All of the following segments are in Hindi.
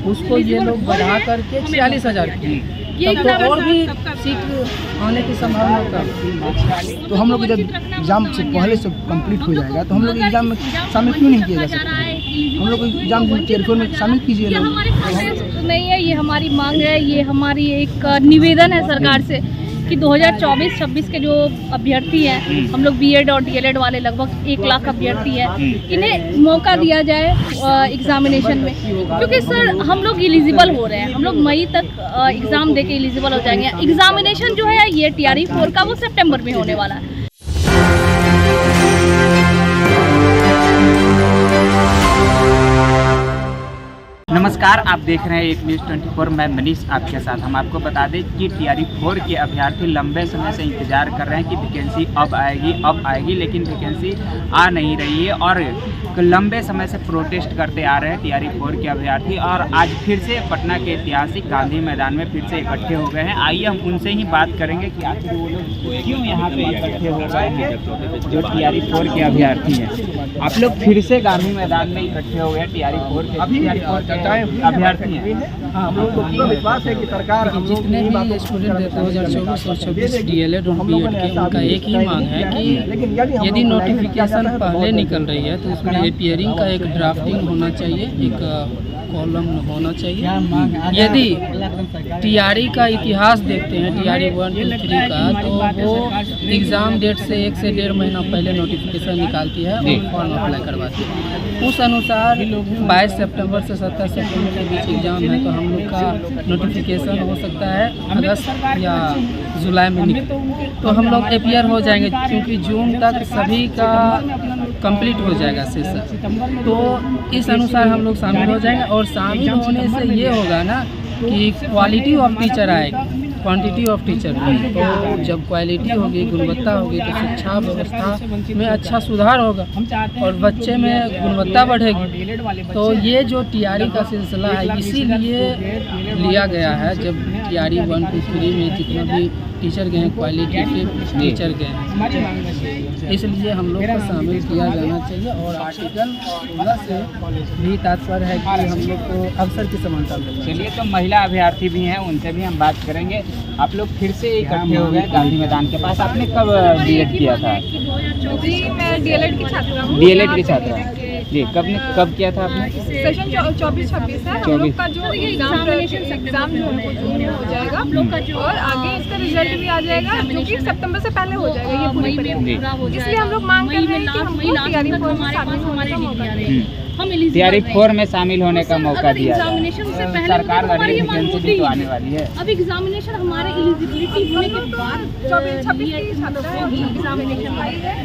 उसको ये लोग बढ़ा करके 46,000 किए, तब तो और भी सीट आने की संभावना था। तो हम लोग जब एग्ज़ाम से पहले से कंप्लीट हो जाएगा तो हम लोग एग्ज़ाम में शामिल क्यों नहीं किया जा सकता है? हम लोग एग्ज़ाम टेलीफोन में शामिल कीजिए लोग। नहीं है, ये हमारी मांग है, ये हमारी एक निवेदन है सरकार से कि 2024-26 के जो अभ्यर्थी हैं, हम लोग बीएड और डीएलएड वाले लगभग 1 लाख अभ्यर्थी हैं, इन्हें मौका दिया जाए एग्जामिनेशन में, क्योंकि सर हम लोग एलिजिबल हो रहे हैं, हम लोग मई तक एग्ज़ाम देके एलिजिबल हो जाएंगे। एग्जामिनेशन जो है ये TRE 4 का वो सितंबर में होने वाला है। नमस्कार, आप देख रहे हैं एक न्यूज़ 24। मैं मनीष आपके साथ। हम आपको बता दें कि TRE 4 के अभ्यर्थी लंबे समय से इंतजार कर रहे हैं कि वैकेंसी अब आएगी, लेकिन वैकेंसी आ नहीं रही है और लंबे समय से प्रोटेस्ट करते आ रहे हैं TRE 4 के अभ्यर्थी। और आज फिर से पटना के ऐतिहासिक गांधी मैदान में फिर से इकट्ठे हो गए हैं। आइए हम उनसे ही बात करेंगे कि आखिर वो लोग क्यों यहाँ पे इकट्ठे हो गए हैं। जो TRE 4 के अभ्यर्थी हैं, आप लोग फिर से गांधी मैदान में इकट्ठे हो गए TRE 4 के अभ्यर्थी हैं। हम लोग को पूरा विश्वास है कि सरकार जितने भी स्टूडेंट 2024 और 26 डीएलएड और बीएड के, उनका एक ही मांग है कि यदि नोटिफिकेशन पहले निकल रही है तो उसमें अपीयरिंग का एक ड्राफ्टिंग होना चाहिए, एक कॉलम होना चाहिए। यदि TRE का इतिहास देखते हैं, TRE 1, 2, 3 का, तो वो एग्ज़ाम डेट से 1 से 1.5 महीना पहले नोटिफिकेशन निकालती है और फॉर्म अप्लाई करवाती है। उस अनुसार 22 सितंबर से 17 सितंबर के बीच एग्ज़ाम है, तो हम लोग का नोटिफिकेशन हो सकता है अगस्त या जुलाई में निकले, तो हम लोग अपीयर हो जाएंगे, क्योंकि जून तक सभी का कंप्लीट हो जाएगा सेशन। तो इस अनुसार हम लोग शामिल हो जाएंगे और शामिल होने से ये होगा ना कि क्वालिटी ऑफ टीचर आएगी, क्वांटिटी ऑफ टीचर नहीं। तो जब क्वालिटी होगी, गुणवत्ता होगी, तो शिक्षा व्यवस्था में अच्छा सुधार होगा और बच्चे में गुणवत्ता बढ़ेगी। तो ये जो TRE का सिलसिला है, इसीलिए लिया गया है। जब TRE 1, 2, 3 में जितना भी टीचर गए हैं, क्वालिटी के टीचर गए हैं, इसलिए हम लोग को शामिल किया जाना चाहिए। और आर्टिकल 16 से भी तात्पर्य है कि हम लोग को अवसर की समानता मिले। चलिए, तो महिला अभ्यर्थी भी हैं, उनसे भी हम बात करेंगे। आप लोग फिर से इकट्ठे हो गए गांधी मैदान के पास। आपने कब बीएड किया था? जी, मैं डीएलएड की छात्रा हूँ। डीएलएड की छात्रा जी, कब किया था आपने? सेशन 24-26 है। हम लोग का जो एग्जाम जो हो जाएगा और आगे इसका रिजल्ट भी आ जाएगा, जो कि सितंबर से पहले हो जाएगा ये पूरी प्रक्रिया। इसलिए हम लोग मांग कर रहे हैं कि हमको TRE 4 में शामिल होने का मौका दें। TRE 4 में शामिल होने का मौका दिया जाए। सरकार वाली वैकेंसी भी तो आने वाली है। अब एग्जामिनेशन हमारे एलिजिबिलिटी होने के बाद 24-26 की छात्रा है, एग्जामिनेशन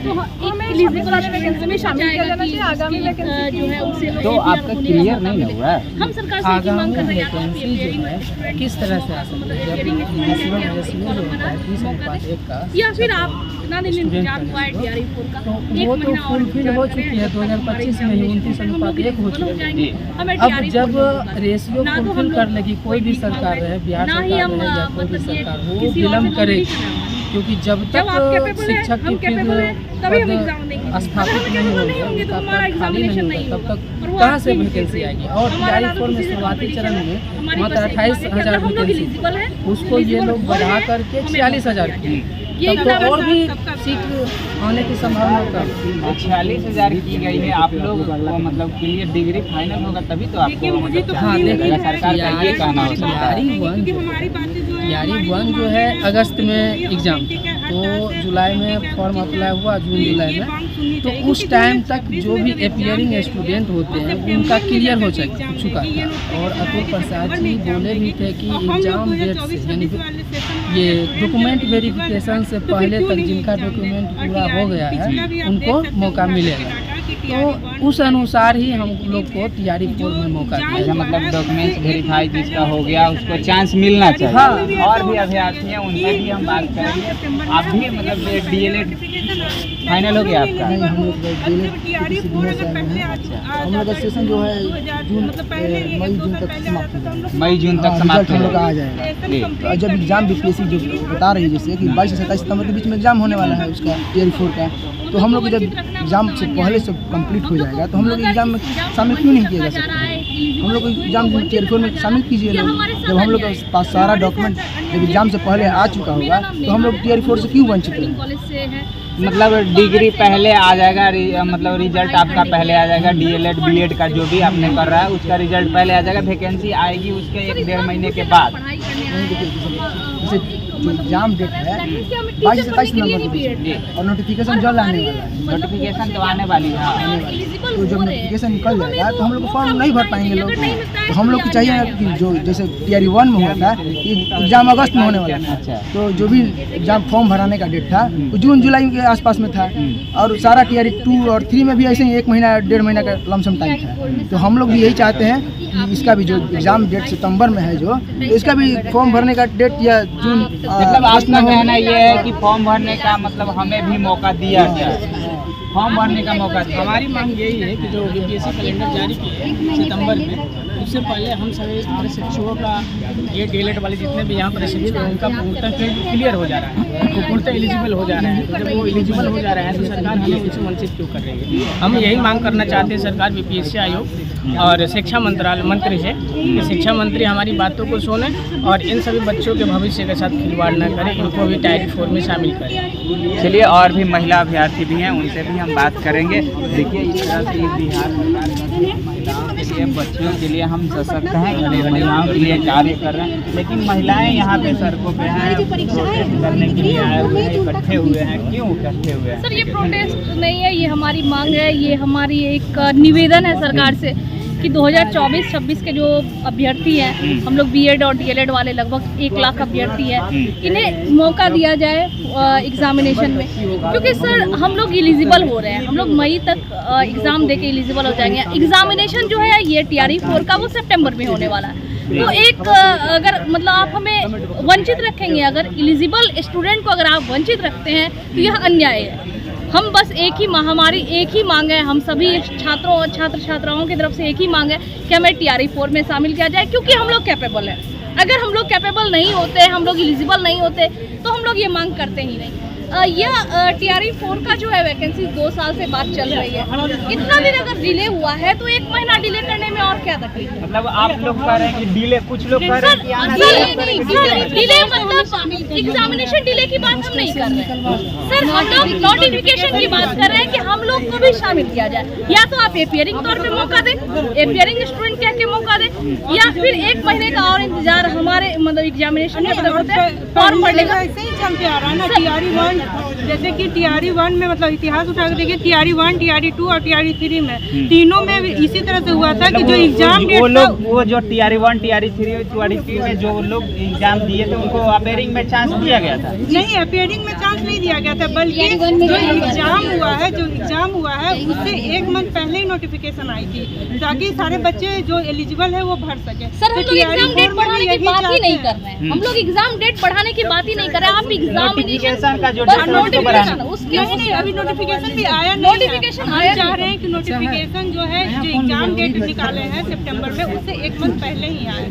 तो हमें एलिजिबल वैकेंसी में शामिल किया जाना चाहिए। आगामी वैकेंसी जो है उससे तो आपका क्लियर नहीं हुआ है। हम सरकार से की मांग कर रहे हैं वैकेंसी जो है किस तरह से आ सकती है, जब नेशनल रेशियो जो होता है 30:1 का, या फिर आप कितना दिन इंतजार हुआ है TRE 4 का? वो तो फुलफिल हो चुकी है 2025 में ही 29:1 हो चुकी है। अब जब रेशियो फुलफिल कर लेगी कोई भी सरकार रहे, बिहार सरकार रहे या कोई भी सरकार हो, वो विलम्ब करेगी, क्योंकि जब तक शिक्षक की पद स्थापित नहीं होंगे, तब तक खाली नहीं होगा, तब तक कहाँ से वैकेंसी आएगी। और TRE 4 में शुरुआती चरण में मात्र 28,000 वैकेंसी, उसको ये लोग बढ़ा करके 46,000 किए, तब तो और भी सीट आने की संभावना था। 46,000 की गई है। आप लोग को मतलब क्लियर डिग्री फाइनल होगा तभी तो आपको मतलब हाँ, देखिए सरकार का ये कहना होता है। TRE 1 जो है अगस्त में एग्ज़ाम, तो जुलाई में फॉर्म अप्लाई हुआ, जून जुलाई में, तो उस टाइम तक जो भी अपीयरिंग स्टूडेंट होते हैं उनका क्लियर हो चुका था। और अतुल प्रसाद जी बोले भी थे कि एग्ज़ाम डेट से, यानी ये डॉक्यूमेंट वेरिफिकेशन से पहले तक जिनका डॉक्यूमेंट पूरा हो गया है उनको मौका मिलेगा। तो उस अनुसार ही हम लोग को TRE 4 में मौका दिया जाए। मतलब डॉक्यूमेंट्स वेरीफाई जिसका हो गया उसको चांस मिलना चाहिए। हाँ। और भी अभ्यर्थी हैं, उनसे भी हम बात करेंगे। आप भी मतलब डीएलएड फाइनल हो गया आपका? नहीं, हम लोग हम लोग का सेशन जो है मई जून तक समाप्त होगा। आ जाएगा। जब एग्जाम बीपीएससी जो बता रही है, जैसे कि 22 से 27 सितंबर के बीच में एग्जाम होने वाला है उसका TRE 4 का, तो हम लोग जब एग्जाम से पहले से कंप्लीट हो जाएगा तो हम लोग एग्जाम में शामिल क्यों नहीं किया जा सकता है? हम लोग को एग्जाम टीयर 4 में शामिल कीजिए लोग। जब हम लोग के पास सारा डॉक्यूमेंट जब एग्जाम से पहले आ चुका होगा तो हम लोग टीयर 4 से क्यों वंचित हैं? मतलब डिग्री पहले आ जाएगा, मतलब रिजल्ट आपका पहले आ जाएगा, डीएलएड बीएड का जो भी आपने कर रहा है उसका रिजल्ट पहले आ जाएगा, वैकेंसी आएगी उसके 1-1.5 महीने के बाद। जो एग्जाम डेट है 22 से 27 नवंबर की और नोटिफिकेशन जल्द आने वाला है। नोटिफिकेशन तो आने वाली है, तो जब नोटिफिकेशन निकल जाएगा तो हम लोग को फॉर्म नहीं भर पाएंगे लोग। तो हम लोग को चाहिए कि जो जैसे टीयर 1 में हुआ था एग्जाम अगस्त में होने वाला था, तो जो भी एग्जाम फॉर्म भराने का डेट था वो जून जुलाई के आसपास में था, और सारा टीयर 2 और 3 में भी ऐसे ही 1 महीना 1.5 महीना का लमसम टाइम था। तो हम लोग भी यही चाहते हैं कि इसका भी जो एग्जाम डेट सितंबर में है जो, तो इसका भी फॉर्म भरने का डेट या जून मतलब आपका कहना ये है कि फॉर्म भरने का मतलब हमें भी मौका दिया जाए, फॉर्म भरने का मौका दिया। हमारी मांग यही है कि जो बीपीएससी कैलेंडर जारी किए हैं सितंबर में, उससे पहले हम सभी प्रशिक्षुओं का ये डीएलएड वाले जितने भी यहाँ प्रशिक्षित हैं उनका पूर्णतः क्लियर हो जा रहा है, तो पूर्णतः एलिजिबल हो जा रहे हैं। तो जब वो एलिजिबल हो जा रहे हैं तो सरकार हमें उनसे वंचित क्यों कर रही है? हम यही मांग करना चाहते हैं सरकार, बीपीएससी आयोग और शिक्षा मंत्रालय मंत्री से कि शिक्षा मंत्री हमारी बातों को सुने और इन सभी बच्चों के भविष्य के साथ खिलवाड़ न करें, इनको भी टायर 4 में शामिल करें। चलिए, और भी महिला अभ्यर्थी भी हैं, उनसे भी हम बात करेंगे। देखिए, इस तरह से बिहार सरकार के लिए बच्चों के लिए हम सशक्त हैं, महिलाओं के लिए कार्य कर रहे हैं, लेकिन महिलाएं यहाँ पे सड़कों पे हैं, प्रोटेस्ट करने के लिए आए हुए हैं, इकट्ठे हुए हैं। क्यों इकट्ठे हुए हैं? सर, ये प्रोटेस्ट नहीं है, ये हमारी मांग है, ये हमारी एक निवेदन है सरकार से कि 2024-26 के जो अभ्यर्थी हैं, हम लोग बीएड और डीएलएड वाले लगभग 1 लाख अभ्यर्थी हैं, इन्हें मौका दिया जाए एग्जामिनेशन में, क्योंकि सर हम लोग एलिजिबल हो रहे हैं, हम लोग मई तक एग्ज़ाम दे के एलिजिबल हो जाएंगे। एग्जामिनेशन जो है ये टीआरई 4 का वो सितंबर में होने वाला है। तो एक अगर मतलब आप हमें वंचित रखेंगे, अगर एलिजिबल स्टूडेंट को अगर आप वंचित रखते हैं तो यह अन्याय है। हम बस हमारी एक ही मांग है, हम सभी छात्रों और छात्राओं की तरफ से एक ही मांग है कि हमें टीआरई 4 में शामिल किया जाए, क्योंकि हम लोग कैपेबल हैं। अगर हम लोग कैपेबल नहीं होते, हम लोग एलिजिबल नहीं होते, तो हम लोग ये मांग करते ही नहीं। यह टीआरई 4 का जो है वैकेंसी 2 साल से बात चल रही है, इतना दिन अगर डिले हुआ है तो 1 महीना डिले करने में और क्या तकलीफ है? मतलब आप लोग कह रहे हैं कि डिले, कुछ लोग कह रहे हैं कि डिले मतलब एग्जामिनेशन डिले की बात हम नहीं कर रहे हैं सर, हम लोग नोटिफिकेशन की बात कर रहे हैं कि हम लोग को भी शामिल किया जाए। या तो आप एपियरिंग तौर पे मौका दें, एपियरिंग स्टूडेंट कह के मौका दें, या फिर 1 महीने का और इंतजार हमारे मतलब एग्जामिनेशन के तरफ से फॉर्म भरने का। ऐसे ही चलते आ रहा है ना, टीआरई 1 जैसे कि टीआरई 1 में मतलब इतिहास उठा के देखिए, टीआरई 1, टीआरई 2 और टीआरई 3 में तीनों में इसी तरह से हुआ था कि जो एग्जाम वो जो टीआरई 1, टीआरई 3, टीआरई 3 में जो लोग एग्जाम दिए थे उनको अपेयरिंग में चांस दिया गया था। नहीं, अपेयरिंग में चांस नहीं दिया गया था, बल्कि जो एग्जाम हुआ है उससे 1 मंथ पहले ही नोटिफिकेशन आई थी, ताकि सारे बच्चे जो एलिजिबल है वो भर सके। सर, हम लोग एग्जाम डेट बढ़ाने की बात ही नहीं कर रहे हैं, हम लोग एग्जाम डेट बढ़ाने की बात ही नहीं कर रहे हैं। आप एग्जामिनेशन का जो नोटिफिकेशन उसके नहीं, अभी नोटिफिकेशन भी आया नहीं, नोटिफिकेशन आया चाह रहे हैं कि नोटिफिकेशन जो है जो एग्जाम डेट निकाले हैं सितंबर में, उससे 1 मंथ पहले ही आए।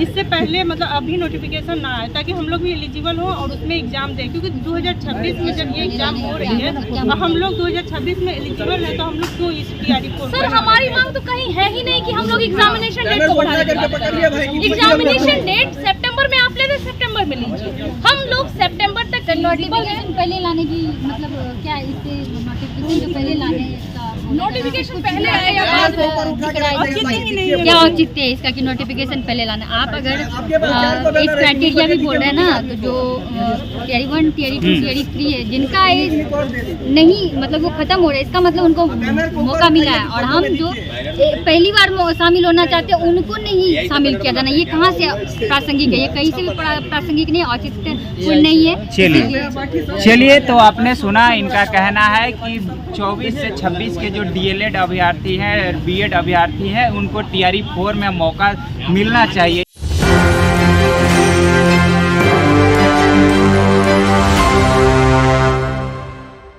इससे पहले मतलब अभी नोटिफिकेशन ना आए, ताकि हम लोग भी एलिजिबल हो और उसमें एग्जाम दें, क्योंकि 2026 में जब ये एग्जाम हो रही है और हम लोग 2026 में एलिजिबल है, तो हम लोग क्यों इस टीआरई 4? सर, हमारी मांग तो कहीं है ही नहीं कि हम लोग एग्जामिनेशन डेट को बढ़ाने की बात कर रहे हैं। एग्जामिनेशन डेट सितंबर में आप लेते, सितंबर में लीजिए, हम लोग सितंबर तक नोटिफिकेशन पहले लाने की मतलब क्या, इससे नोटिफिकेशन जो पहले लाने का नोटिफिकेशन पहले आए या बाद क्या औचित्य है इसका कि नोटिफिकेशन पहले लाना? आप अगर एक क्राइटेरिया भी बोल रहे हैं ना, तो जो टीआरई 1, टीआरई 2, टीआरई 3 है, जिनका एज नहीं मतलब वो खत्म हो रहा है, इसका मतलब उनको मौका मिला है, और हम जो पहली बार शामिल होना चाहते हैं उनको नहीं शामिल किया जाना। ये कहाँ से प्रासंगिक है? ये कहीं से भी प्रासंगिक नहीं, औचित्यपूर्ण नहीं है। चलिए, तो आपने सुना, इनका कहना है कि 24 से 26 के जो डीएलएड अभ्यर्थी हैं, बीएड अभ्यर्थी हैं, उनको टीआरई 4 में मौका मिलना चाहिए।